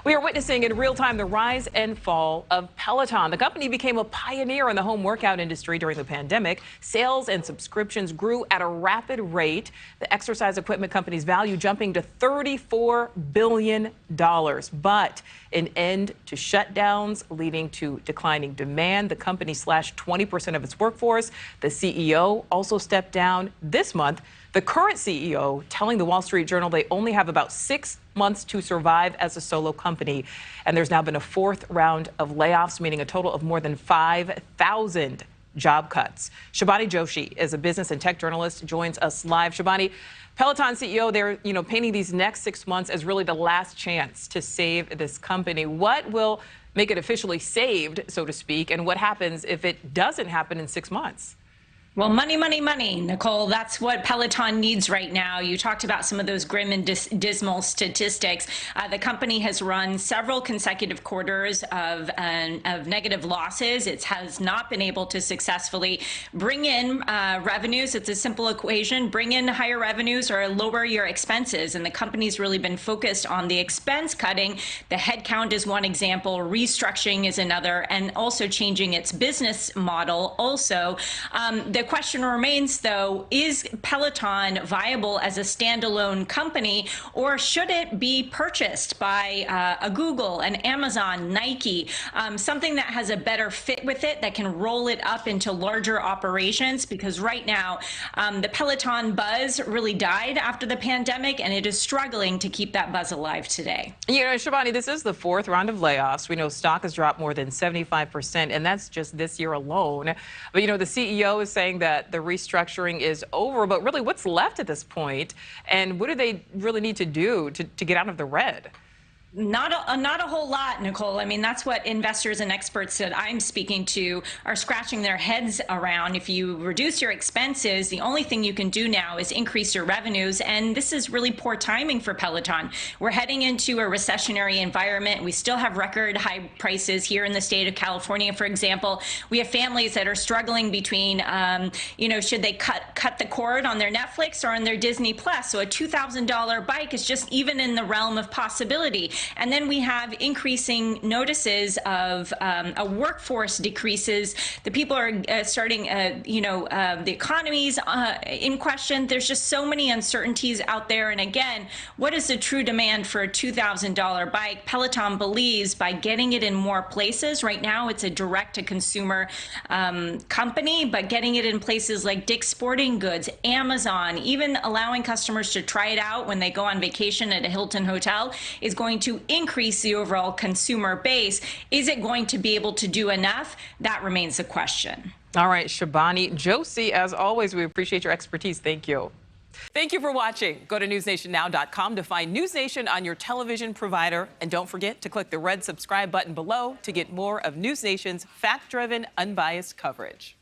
We are witnessing in real time the rise and fall of Peloton. The company became a pioneer in the home workout industry during the pandemic. Sales and subscriptions grew at a rapid rate. The exercise equipment company's value jumping to $34 billion. But an end to shutdowns leading to declining demand. The company slashed 20% of its workforce. The CEO also stepped down this month. The current CEO telling the Wall Street Journal they only have about 6 months to survive as a solo company. And there's now been a fourth round of layoffs, meaning a total of more than 5,000 job cuts. Shibani Joshi is a business and tech journalist, joins us live. Shibani, Peloton CEO, they're painting these next 6 months as really the last chance to save this company. What will make it officially saved, so to speak, and what happens if it doesn't happen in 6 months? Well, money, money, money, Nicole. That's what Peloton needs right now. You talked about some of those grim and dismal statistics. The company has run several consecutive quarters of negative losses. It has not been able to successfully bring in revenues. It's a simple equation. Bring in higher revenues or lower your expenses. And the company's really been focused on the expense cutting. The headcount is one example. Restructuring is another. And also changing its business model. Also, the question remains, though, is Peloton viable as a standalone company, or should it be purchased by a Google, an Amazon, Nike, something that has a better fit with it, that can roll it up into larger operations? Because right now, the Peloton buzz really died after the pandemic, and it is struggling to keep that buzz alive today. Shibani, this is the fourth round of layoffs. We know stock has dropped more than 75%, and that's just this year alone. But, the CEO is saying that the restructuring is over, but really what's left at this point, and what do they really need to do to get out of the red? Not a whole lot, Nicole. I mean, that's what investors and experts that I'm speaking to are scratching their heads around. If you reduce your expenses, the only thing you can do now is increase your revenues. And this is really poor timing for Peloton. We're heading into a recessionary environment. We still have record high prices here in the state of California, for example. We have families that are struggling between, should they cut the cord on their Netflix or on their Disney Plus? So a $2,000 bike is just even in the realm of possibility. And then we have increasing notices of a workforce decreases. The people are starting, the economy's in question. There's just so many uncertainties out there. And again, what is the true demand for a $2,000 bike? Peloton believes by getting it in more places. Right now, it's a direct-to-consumer company, but getting it in places like Dick's Sporting Goods, Amazon, even allowing customers to try it out when they go on vacation at a Hilton hotel is going to increase the overall consumer base. Is it going to be able to do enough? That remains the question. All right, Shibani Joshi, as always, we appreciate your expertise. Thank you. Thank you for watching. Go to newsnationnow.com to find NewsNation on your television provider. And don't forget to click the red subscribe button below to get more of NewsNation's fact-driven, unbiased coverage.